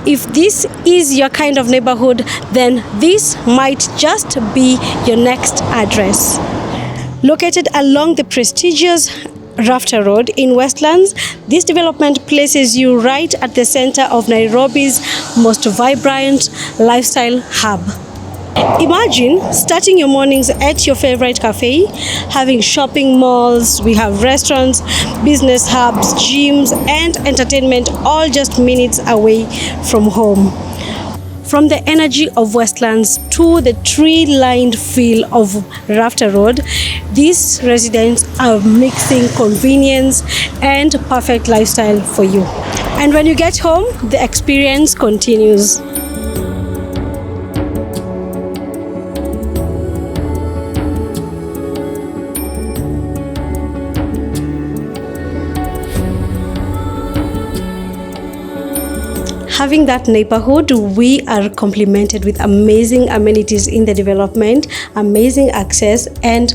If this is your kind of neighborhood, then this might just be your next address. Located along the prestigious Rhapta Road in Westlands, this development places you right at the center of Nairobi's most vibrant lifestyle hub. Imagine starting your mornings at your favorite cafe, having shopping malls, we have restaurants, business hubs, gyms, and entertainment all just minutes away from home. From the energy of Westlands to the tree-lined feel of Rhapta Road, these residents are mixing convenience and perfect lifestyle for you. And when you get home, the experience continues. Having that neighborhood, we are complemented with amazing amenities in the development, amazing access, and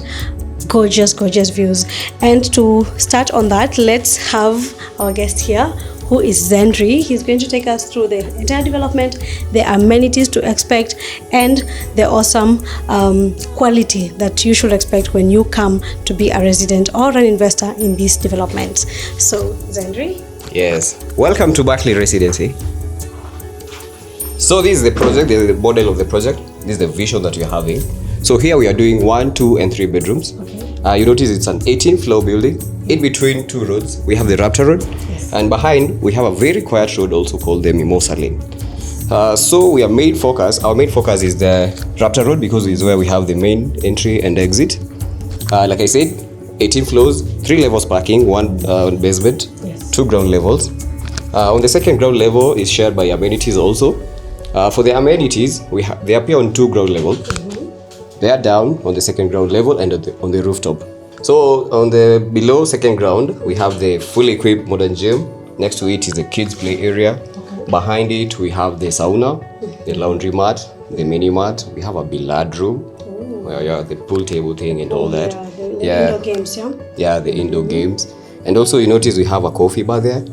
gorgeous views. And to start on that, let's have our guest here, who is Zendri. He's going to take us through the entire development, the amenities to expect, and the awesome quality that you should expect when you come to be a resident or an investor in these developments. So, Zendri? Yes. Welcome to Berkeley Residency. So this is the project, this is the model of the project. This is the vision that we're having. So here we are doing 1, 2, and 3 bedrooms. Okay. You notice it's an 18-floor building. In between 2 roads, we have the Rhapta Road. Yes. And behind, we have a very quiet road also called the Mimosa Lane. So our main focus is the Rhapta Road because it's where we have the main entry and exit. Like I said, 18 floors, 3 levels parking, 1 basement, yes. 2 ground levels. On the second ground level is shared by amenities also. For the amenities, they appear on 2 ground levels. Mm-hmm. They are down on the second ground level and on the rooftop. So on the below second ground, we have the fully equipped modern gym. Next to it is the kids play area. Okay. Behind it, we have the sauna, the laundry mat, the mini mat. We have a billiard room, where the pool table thing and all that. The indoor games, yeah? Yeah, the indoor games. And also you notice we have a coffee bar there.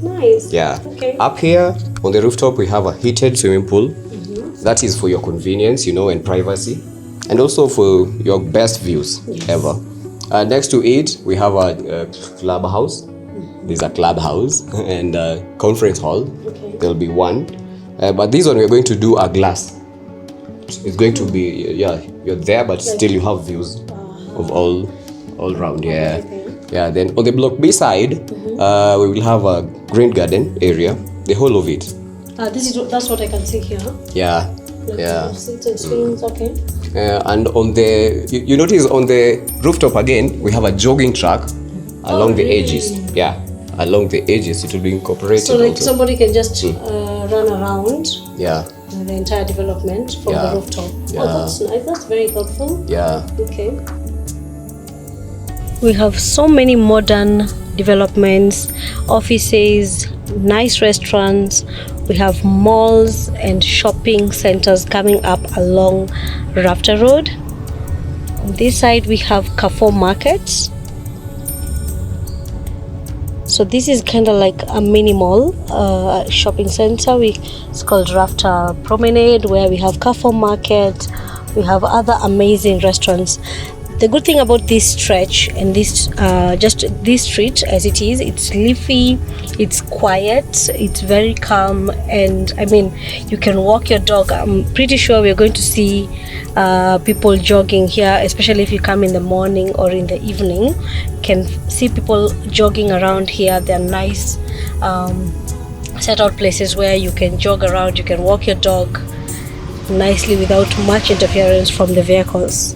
Nice. Yeah. Okay. Up here on the rooftop, we have a heated swimming pool. Mm-hmm. That is for your convenience, and privacy, and also for your best views, yes. ever. Next to it, we have a clubhouse. Mm-hmm. There's a clubhouse and a conference hall. Okay. There'll be one, but this one we're going to do a glass. It's going to be you're there, but still you have views of all around. Yeah. Okay. Yeah, then on the block B side, mm-hmm. We will have a green garden area, the whole of it. That's what I can see here. Yeah, yeah. Seats and swings, okay. And on the, you notice on the rooftop again, we have a jogging track along the edges. Yeah, along the edges, it will be incorporated. So like also. somebody can just run around. Yeah. The entire development from the rooftop. Yeah. Oh, that's nice. That's very helpful. Yeah. Okay. We have so many modern developments, offices, nice restaurants. We have malls and shopping centers coming up along Rhapta Road. On this side, we have Carrefour markets. So this is kind of like a mini mall shopping center. It's called Rhapta Promenade, where we have Carrefour market. We have other amazing restaurants. The good thing about this stretch and this street as it is, it's leafy, it's quiet, it's very calm, and I mean you can walk your dog. I'm pretty sure we're going to see people jogging here, especially if you come in the morning or in the evening. You can see people jogging around here. They're nice set out places where you can jog around, you can walk your dog nicely without much interference from the vehicles.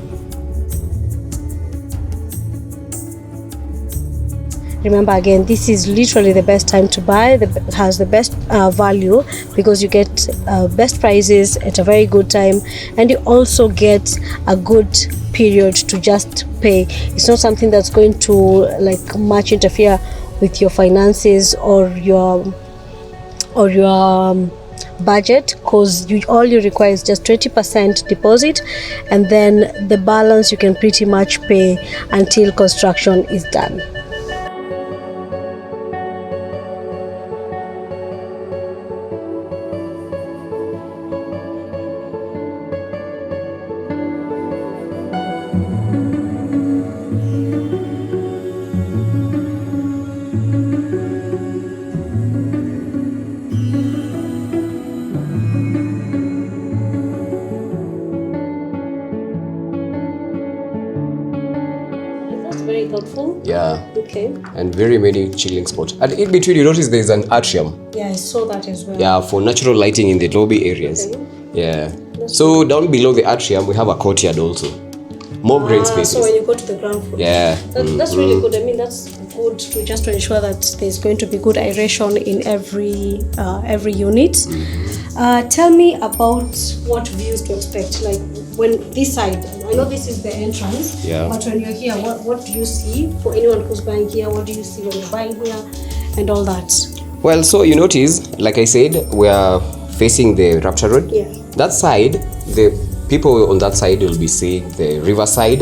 Remember, again, this is literally the best time to buy. It has the best value because you get best prices at a very good time, and you also get a good period to just pay. It's not something that's going to like much interfere with your finances or your budget, because all you require is just 20% deposit, and then the balance you can pretty much pay until construction is done. very thoughtful. Yeah. Okay. And very many chilling spots. And in between, you notice there's an atrium. Yeah, I saw that as well. Yeah, for natural lighting in the lobby areas. Okay. Yeah. So down below the atrium, we have a courtyard also. More green spaces. So when you go to the ground floor. Yeah. That's really good. I mean, that's good to just to ensure that there's going to be good aeration in every unit. Tell me about what views to expect. Like when this side, I know this is the entrance. Yeah. But when you're here, what do you see for anyone who's buying here? What do you see when you're buying here, and all that? Well, so you notice, like I said, we are facing the Rhapta Road. Yeah. That side, the people on that side will be seeing the riverside,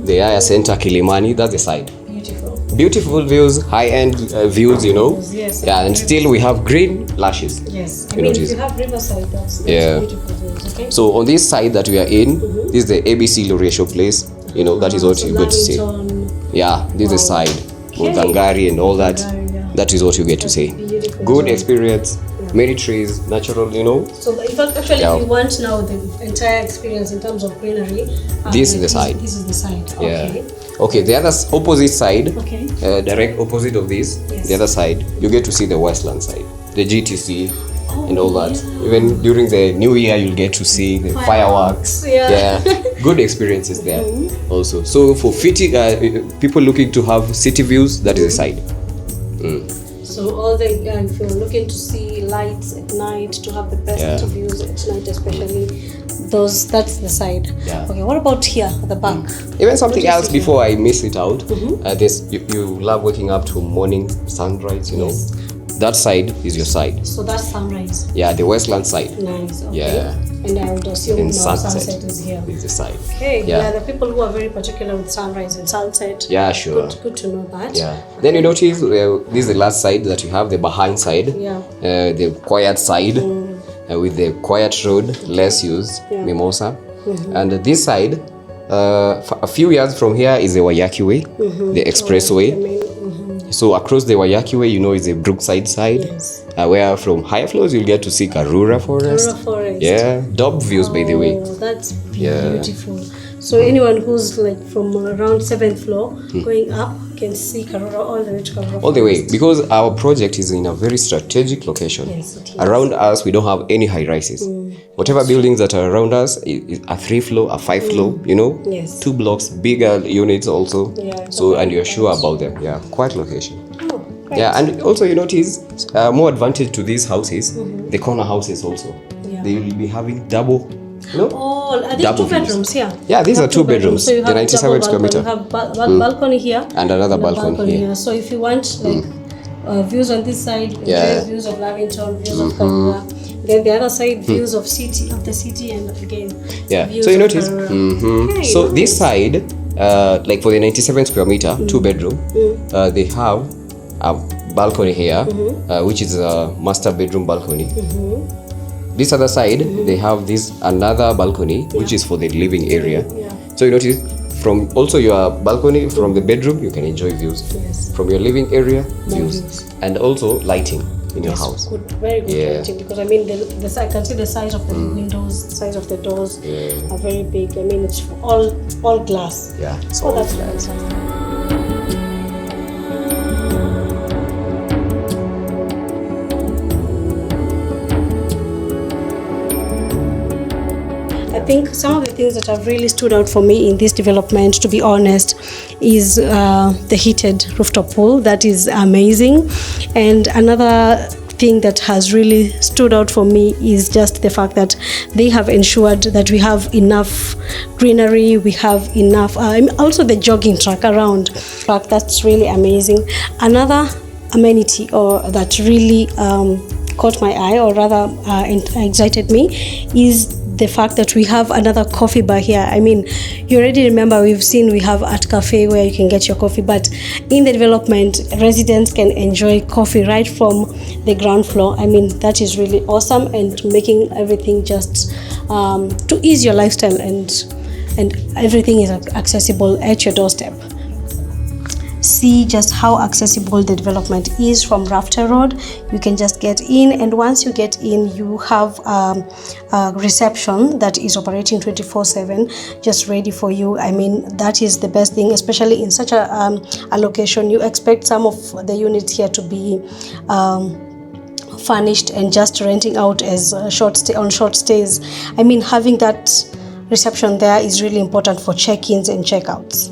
the Aya Center, Kilimani. That's the side. Beautiful views, high-end views, you know. Yes. Yeah, and still we have green lashes. Yes. I You mean, notice? if you have riverside, that's Yeah. beautiful views. Okay. So on this side that we are in, this is the ABC Loresho place. You know, that is what So you get to see. Lavington, Yeah, this is the side. Okay. Mudangari and all that. Mudangari, yeah. That is what you get to see. beautiful Good as experience, many trees, natural, you know. So in fact, actually, Yeah. if you want now the entire experience in terms of greenery, This is the side. This is the side. Yeah. Okay. Okay, the other opposite side, Okay. direct opposite of this, Yes. the other side, you get to see the Westlands side, the GTC and all that. yeah. Even during the new year, you'll get to see the fireworks. Yeah. Good experiences there also. So for people looking to have city views, that is the side. So all the if you're looking to see lights at night, to have the best Yeah. views at night, especially that's the side. Yeah. Okay. What about here at the back? Even something What do you else see before I miss it out. This you love waking up to morning sunrise. You know, Yes. that side is your side. So that's sunrise. Yeah, the Westland side Nice. Okay. Yeah. And I would assume and now sunset is here. is the side. Okay. Yeah. Yeah. The people who are very particular with sunrise and sunset. Yeah, sure. Good to know that. Yeah. Then you notice this is the last side that you have, the behind side, Yeah. the quiet side with the quiet road, less used, Yeah. Mimosa. And this side, a few yards from here is the Wayaki Way, the expressway. I mean, So across the Wayaki Way, you know, is the Brookside side, Yes. where from higher floors you'll get to see Karura Forest. Karura Forest. Yeah, top views by the way. Oh, that's Yeah. beautiful. So anyone who's like from around 7th floor going up can see Karura all the way to Karura. All the way, Forest. because our project is in a very strategic location. Yes, it is. Around us, we don't have any high rises. Whatever buildings that are around us is a 3 floor, a 5 floor, you know, Yes. 2 blocks, bigger units also. Yeah, So, and okay. you're sure about them. Yeah, quite location. Oh, great. Yeah, and also you notice more advantage to these houses, the corner houses also. Yeah. They will be having double, you know? Oh, are these Double 2 views. bedrooms here? Yeah, these You are have 2 bedrooms. So you The have 97 double square balcony. meter. You have balcony here And another a balcony here. here. So if you want like views on this side, you Yeah. enjoy views of Lavington, views of Karura. Then the other side, views of the city, and again, Yeah, views so you of notice. Karura. Okay, So nice. this side, like for the 97 square meter, 2 bedroom, they have a balcony here, which is a master bedroom balcony. This other side, they have this another balcony, which is for the living area. Yeah. So you notice from also your balcony, from the bedroom, you can enjoy views. Yes. From your living area, views. views. And also lighting in your house. Good, very good Yeah. lighting, because I mean I can see the size of the windows, the size of the doors are very big. I mean it's all glass. Yeah, it's Oh, all that's glass. nice. I think some of the things that have really stood out for me in this development, to be honest, is the heated rooftop pool. That is amazing. And another thing that has really stood out for me is just the fact that they have ensured that we have enough greenery, we have enough, also the jogging track around. That's really amazing. Another amenity that really caught my eye, or rather excited me, is the fact that we have another coffee bar here. I mean, you already remember we have Art Cafe where you can get your coffee, but in the development, residents can enjoy coffee right from the ground floor. I mean, that is really awesome, and making everything just to ease your lifestyle, and everything is accessible at your doorstep. see just how accessible the development is from Rhapta Road. You can just get in, and once you get in, you have a reception that is operating 24/7, just ready for you. I mean, that is the best thing, especially in such a location. You expect some of the units here to be furnished and just renting out as short stays. I mean, having that reception there is really important for check-ins and check-outs.